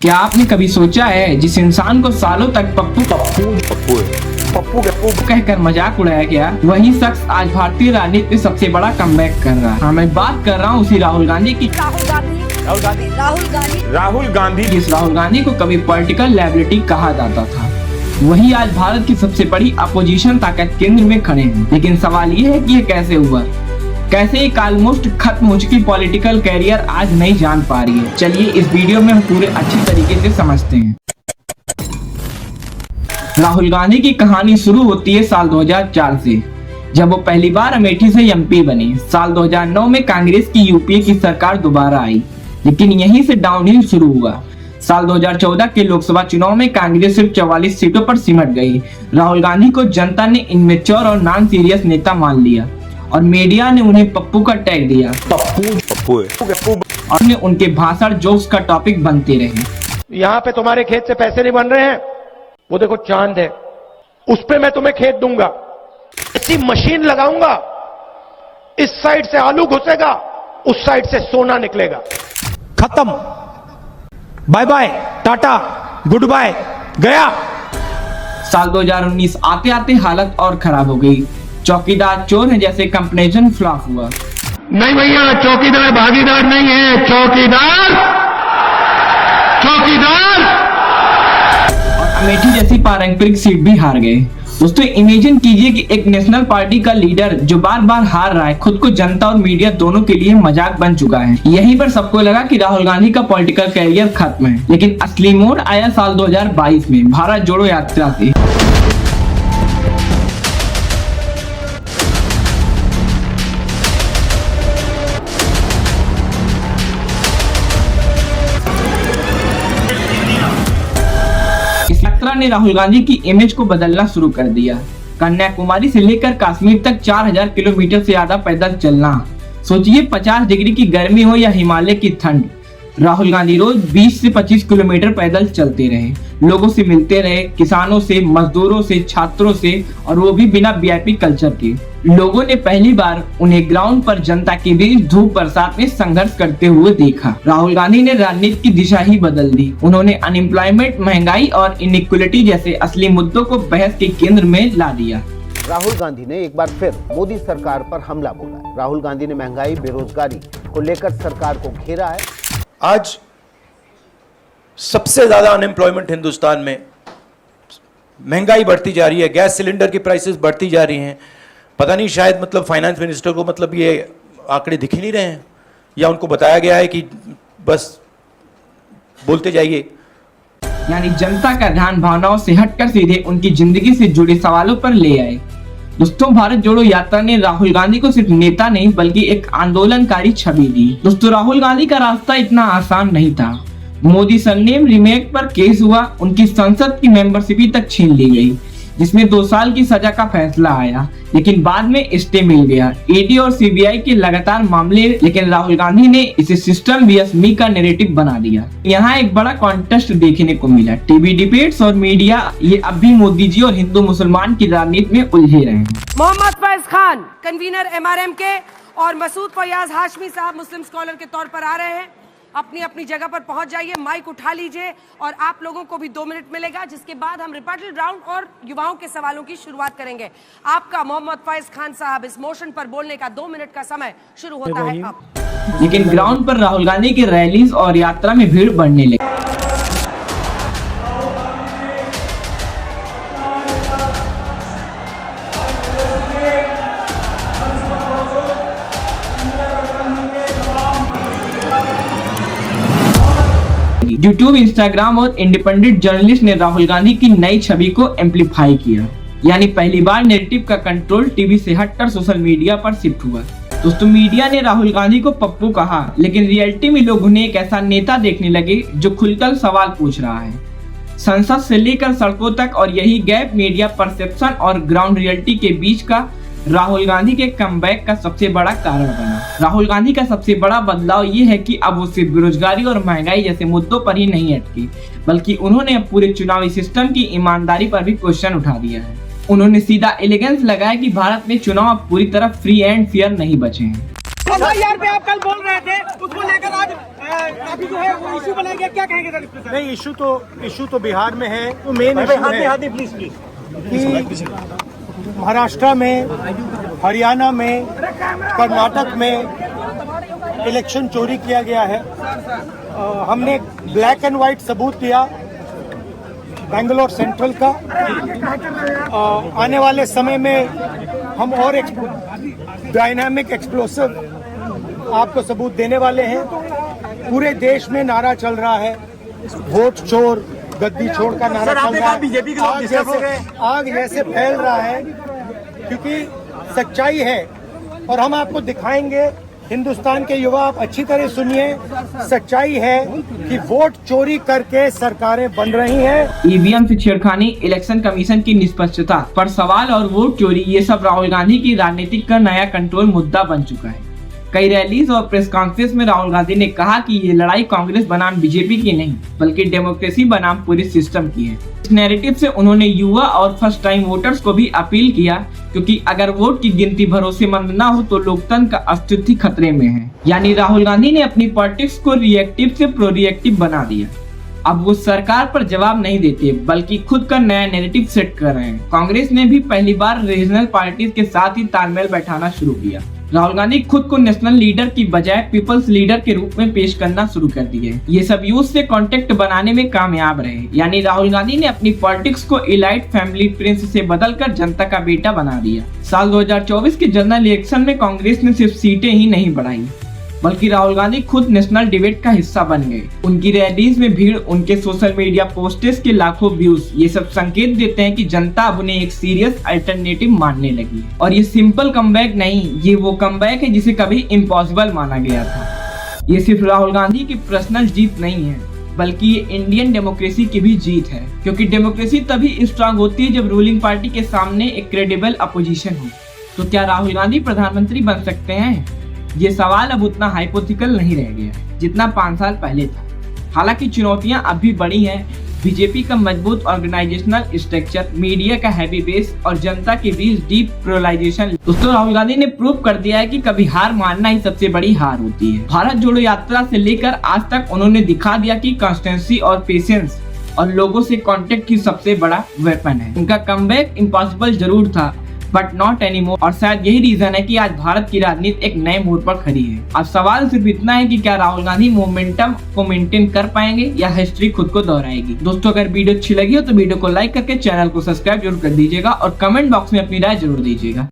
क्या आपने कभी सोचा है जिस इंसान को सालों तक पप्पू कहकर मजाक उड़ाया गया, वही शख्स आज भारतीय राजनीति में सबसे बड़ा कमबैक कर रहा है। हाँ, मैं बात कर रहा हूँ उसी राहुल गांधी की। राहुल गांधी जिस राहुल गांधी को कभी पॉलिटिकल लायबिलिटी कहा जाता था, वही आज भारत की सबसे बड़ी अपोजिशन ताकत केंद्र में खड़े हैं। लेकिन सवाल ये है कि ये कैसे हुआ, कैसे एक ऑलमोस्ट खत्म हो चुकी पॉलिटिकल कैरियर आज नहीं जान पा रही है। चलिए इस वीडियो में हम पूरे अच्छी तरीके से समझते हैं। राहुल गांधी की कहानी शुरू होती है साल 2004 से, जब वो पहली बार अमेठी से एमपी बने। साल 2009 में कांग्रेस की यूपीए की सरकार दोबारा आई, लेकिन यहीं से डाउनहिल शुरू हुआ। साल 2014 के लोकसभा चुनाव में कांग्रेस सिर्फ 44 सीटों पर सिमट गई। राहुल गांधी को जनता ने इनमेच्योर और नॉन सीरियस नेता मान लिया और मीडिया ने उन्हें पप्पू का टैग दिया। पप्पू और उनके भाषण जोक्स का टॉपिक बनते रहे। यहाँ पे तुम्हारे खेत से पैसे नहीं बन रहे हैं, वो देखो चांद है, उस पे मैं तुम्हें खेत दूंगा। ऐसी मशीन लगाऊंगा, इस साइड से आलू घुसेगा, उस साइड से सोना निकलेगा। खत्म, bye bye, tata, goodbye, गया। साल 2019 आते आते हालत और खराब हो गई। चौकीदार चोर है जैसे कंपेरिजन फ्लॉप हुआ। नहीं भैया, चौकीदार भागीदार नहीं है, चौकीदार और अमेठी जैसी पारंपरिक सीट भी हार गए। दोस्तों इमेजिन कीजिए कि एक नेशनल पार्टी का लीडर जो बार बार हार रहा है, खुद को जनता और मीडिया दोनों के लिए मजाक बन चुका है। यहीं पर सबको लगा कि राहुल गांधी का पॉलिटिकल कैरियर खत्म है, लेकिन असली मोड़ आया साल 2022 में भारत जोड़ो यात्रा से। यात्रा ने राहुल गांधी की इमेज को बदलना शुरू कर दिया। कन्याकुमारी से लेकर कश्मीर तक 4000 किलोमीटर से ज्यादा पैदल चलना। सोचिए 50 डिग्री की गर्मी हो या हिमालय की ठंड, राहुल गांधी रोज 20 से 25 किलोमीटर पैदल चलते रहे, लोगों से मिलते रहे, किसानों से, मजदूरों से, छात्रों से, और वो भी बिना वीआईपी कल्चर के। लोगों ने पहली बार उन्हें ग्राउंड पर जनता के बीच धूप बरसात में संघर्ष करते हुए देखा। राहुल गांधी ने राजनीति की दिशा ही बदल दी। उन्होंने अनएम्प्लॉयमेंट, महंगाई और इनइक्वलिटी जैसे असली मुद्दों को बहस के केंद्र में ला दिया। राहुल गांधी ने एक बार फिर मोदी सरकार पर हमला बोला है। राहुल गांधी ने महंगाई, बेरोजगारी को लेकर सरकार को घेरा है। आज सबसे ज्यादा अनएम्प्लॉयमेंट हिंदुस्तान में, महंगाई बढ़ती जा रही है, गैस सिलेंडर की प्राइसेस बढ़ती जा रही हैं। पता नहीं शायद मतलब फाइनेंस मिनिस्टर को मतलब ये आंकड़े दिख ही नहीं रहे हैं, या उनको बताया गया है कि बस बोलते जाइए। यानी जनता का ध्यान भावनाओं से हटकर सीधे उनकी जिंदगी से जुड़े सवालों पर ले आए। दोस्तों भारत जोड़ो यात्रा ने राहुल गांधी को सिर्फ नेता नहीं बल्कि एक आंदोलनकारी छवि दी। दोस्तों राहुल गांधी का रास्ता इतना आसान नहीं था। मोदी सरनेम रीमेक पर केस हुआ, उनकी संसद की मेंबरशिप तक छीन ली गई, जिसमें 2 साल की सजा का फैसला आया, लेकिन बाद में स्टे मिल गया। ईडी और सीबीआई के लगातार मामले, लेकिन राहुल गांधी ने इसे सिस्टम वीएस मी का नैरेटिव बना दिया। यहाँ एक बड़ा कॉन्टेस्ट देखने को मिला। टीवी डिबेट्स और मीडिया ये अब भी मोदी जी और हिंदू मुसलमान की राजनीति में उलझे रहे हैं। मोहम्मद फैज खान कन्वीनर एमआरएम के और मसूद फयाज हाशमी साहब मुस्लिम स्कॉलर के तौर पर आ रहे हैं। अपनी अपनी जगह पर पहुंच जाइए, माइक उठा लीजिए और आप लोगों को भी 2 मिनट मिलेगा, जिसके बाद हम रिपॉर्टर राउंड और युवाओं के सवालों की शुरुआत करेंगे। आपका मोहम्मद फैज खान साहब इस मोशन पर बोलने का 2 मिनट का समय शुरू होता है अब। लेकिन ग्राउंड पर राहुल गांधी की रैलीज और यात्रा में भीड़ बढ़ने लगी। यूट्यूब, इंस्टाग्राम और इंडिपेंडेंट जर्नलिस्ट ने राहुल गांधी की नई छवि को एम्पलीफाई किया। यानी पहली बार नैरेटिव का कंट्रोल टीवी से हटकर सोशल मीडिया पर शिफ्ट हुआ। दोस्तों मीडिया ने राहुल गांधी को पप्पू कहा, लेकिन रियलिटी में लोग उन्हें एक ऐसा नेता देखने लगे जो खुलकर सवाल पूछ रहा है, संसद से लेकर सड़कों तक। और यही गैप मीडिया परसेप्शन और ग्राउंड रियलिटी के बीच का राहुल गांधी के कमबैक का सबसे बड़ा कारण बना। राहुल गांधी का सबसे बड़ा बदलाव ये है कि अब वो सिर्फ बेरोजगारी और महंगाई जैसे मुद्दों पर ही नहीं अटकी, बल्कि उन्होंने अब पूरे चुनावी सिस्टम की ईमानदारी पर भी क्वेश्चन उठा दिया है। उन्होंने सीधा एलिगेंस लगाया कि भारत में चुनाव अब पूरी तरह फ्री एंड फेयर नहीं बचे हैं। FIR पे आप कल बोल रहे थे, उसको लेकर आज काफी जो है वो इशू बनाया गया, क्या कहेंगे सर इस पे? नहीं, इशू तो बिहार में है। तो मेन इशू है प्लीज कि महाराष्ट्र में, हरियाणा में, कर्नाटक में इलेक्शन चोरी किया गया है। हमने ब्लैक एंड व्हाइट सबूत दिया बेंगलोर सेंट्रल का। आने वाले समय में हम और डायनामिक एक्सप्लोसिव आपको सबूत देने वाले हैं। पूरे देश में नारा चल रहा है, वोट चोर गद्दी छोड़ का नारा चल रहा है। बीजेपी आग जैसे फैल रहा है, क्योंकि सच्चाई है और हम आपको दिखाएंगे। हिंदुस्तान के युवा, आप अच्छी तरह सुनिए, सच्चाई है कि वोट चोरी करके सरकारें बन रही हैं। ईवीएम से छेड़खानी, इलेक्शन कमीशन की निष्पक्षता पर सवाल और वोट चोरी, ये सब राहुल गांधी की राजनीति का नया कंट्रोल मुद्दा बन चुका है। कई रैलीज और प्रेस कॉन्फ्रेंस में राहुल गांधी ने कहा कि ये लड़ाई कांग्रेस बनाम बीजेपी की नहीं, बल्कि डेमोक्रेसी बनाम पूरे सिस्टम की है। इस नैरेटिव से उन्होंने युवा और फर्स्ट टाइम वोटर्स को भी अपील किया, क्योंकि अगर वोट की गिनती भरोसेमंद ना हो तो लोकतंत्र का अस्तित्व खतरे में है। यानी राहुल गांधी ने अपनी पॉलिटिक्स को रिएक्टिव से प्रो रिएक्टिव बना दिया। अब वो सरकार पर जवाब नहीं देते, बल्कि खुद का नया नैरेटिव सेट कर रहे हैं। कांग्रेस ने भी पहली बार रीजनल पार्टीज के साथ ही तालमेल बैठाना शुरू किया। राहुल गांधी खुद को नेशनल लीडर की बजाय पीपल्स लीडर के रूप में पेश करना शुरू कर दिए। ये सब यूथ से कांटेक्ट बनाने में कामयाब रहे। यानी राहुल गांधी ने अपनी पॉलिटिक्स को इलाइट फैमिली प्रिंस से बदलकर जनता का बेटा बना दिया। साल 2024 के जनरल इलेक्शन में कांग्रेस ने सिर्फ सीटें ही नहीं बढ़ाई, बल्कि राहुल गांधी खुद नेशनल डिबेट का हिस्सा बन गए। उनकी रैलीज में भीड़, उनके सोशल मीडिया पोस्टेस के लाखों व्यूज, ये सब संकेत देते हैं कि जनता अब उन्हें एक सीरियस अल्टरनेटिव मानने लगी। और ये सिंपल कमबैक नहीं, ये वो कमबैक है जिसे कभी इम्पॉसिबल माना गया था। ये सिर्फ राहुल गांधी की पर्सनल जीत नहीं है, बल्कि ये इंडियन डेमोक्रेसी की भी जीत है। क्योंकि डेमोक्रेसी तभी स्ट्रांग होती है जब रूलिंग पार्टी के सामने एक क्रेडिबल अपोजिशन हो। तो क्या राहुल गांधी प्रधानमंत्री बन सकते हैं? ये सवाल अब उतना हाइपोथेटिकल नहीं रह गया जितना 5 साल पहले था। हालांकि चुनौतियां अब भी बड़ी हैं। बीजेपी का मजबूत ऑर्गेनाइजेशनल स्ट्रक्चर, मीडिया का हैवी बेस और जनता के बीच डीप पोलराइजेशन। दोस्तों, राहुल गांधी ने प्रूव कर दिया है कि कभी हार मानना ही सबसे बड़ी हार होती है। भारत जोड़ो यात्रा से लेकर आज तक उन्होंने दिखा दिया कि कंसिस्टेंसी और पेशेंस और लोगों से कांटेक्ट ही सबसे बड़ा वेपन है। उनका कमबैक इम्पॉसिबल जरूर था, बट नॉट एनीमोर। और शायद यही रीजन है कि आज भारत की राजनीति एक नए मोड़ पर खड़ी है। अब सवाल सिर्फ इतना है कि क्या राहुल गांधी मोमेंटम को मेंटेन कर पाएंगे या हिस्ट्री खुद को दोहराएगी। दोस्तों, अगर वीडियो अच्छी लगी हो तो वीडियो को लाइक करके चैनल को सब्सक्राइब जरूर कर दीजिएगा और कमेंट बॉक्स में अपनी राय जरूर दीजिएगा।